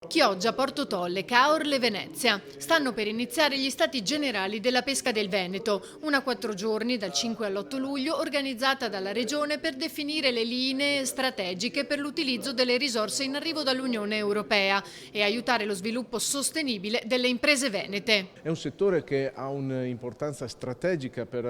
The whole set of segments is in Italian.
Chioggia, Porto Tolle, Caorle, Venezia. Stanno per iniziare gli stati generali della pesca del Veneto, una 4 giorni dal 5 all'8 luglio organizzata dalla Regione per definire le linee strategiche per l'utilizzo delle risorse in arrivo dall'Unione Europea e aiutare lo sviluppo sostenibile delle imprese venete. È un settore che ha un'importanza strategica per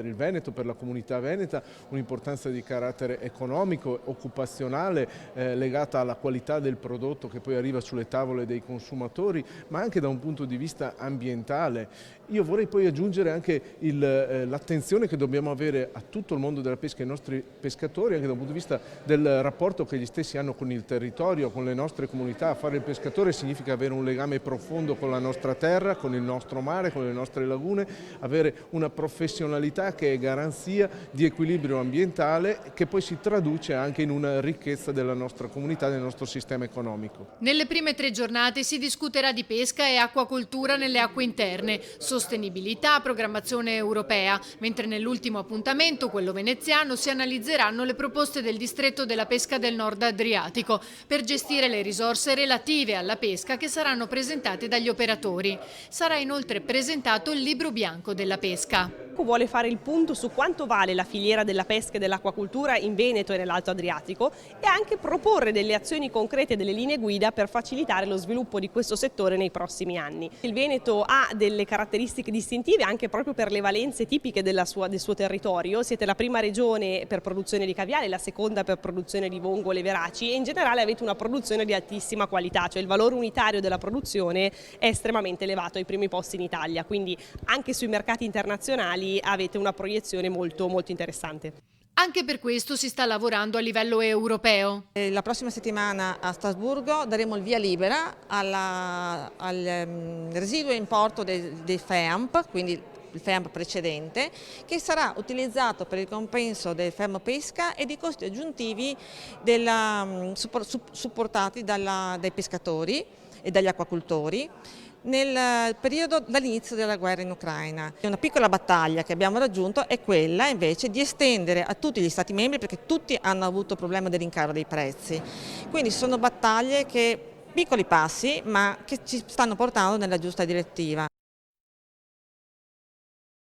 il Veneto, per la comunità veneta, un'importanza di carattere economico, occupazionale, legata alla qualità del prodotto che poi arriva sulle tavole dei consumatori, ma anche da un punto di vista ambientale. Io vorrei poi aggiungere anche l'attenzione che dobbiamo avere a tutto il mondo della pesca e ai nostri pescatori, anche da un punto di vista del rapporto che gli stessi hanno con il territorio, con le nostre comunità. Fare il pescatore significa avere un legame profondo con la nostra terra, con il nostro mare, con le nostre lagune, avere una professionalità che è garanzia di equilibrio ambientale che poi si traduce anche in una ricchezza della nostra comunità, del nostro sistema economico. Nelle prime 3 giornate si discuterà di pesca e acquacoltura nelle acque interne, sostenibilità, programmazione europea, mentre nell'ultimo appuntamento, quello veneziano, si analizzeranno le proposte del distretto della pesca del Nord Adriatico per gestire le risorse relative alla pesca che saranno presentate dagli operatori. Sarà inoltre presentato il libro bianco della pesca. Vuole fare il punto su quanto vale la filiera della pesca e dell'acquacultura in Veneto e nell'Alto Adriatico e anche proporre delle azioni concrete e delle linee guida per facilitare lo sviluppo di questo settore nei prossimi anni. Il Veneto ha delle caratteristiche distintive anche proprio per le valenze tipiche del suo territorio. Siete la prima regione per produzione di caviale, la seconda per produzione di vongole e veraci e in generale avete una produzione di altissima qualità, cioè il valore unitario della produzione è estremamente elevato, ai primi posti in Italia, quindi anche sui mercati internazionali avete una proiezione molto interessante. Anche per questo si sta lavorando a livello europeo. La prossima settimana a Strasburgo daremo il via libera al residuo importo dei FEAMP, quindi il FEAMP precedente, che sarà utilizzato per il compenso del fermo pesca e dei costi aggiuntivi supportati dai pescatori e dagli acquacultori nel periodo dall'inizio della guerra in Ucraina. Una piccola battaglia che abbiamo raggiunto è quella invece di estendere a tutti gli Stati membri, perché tutti hanno avuto il problema del rincaro dei prezzi. Quindi sono battaglie piccoli passi, ma che ci stanno portando nella giusta direttiva.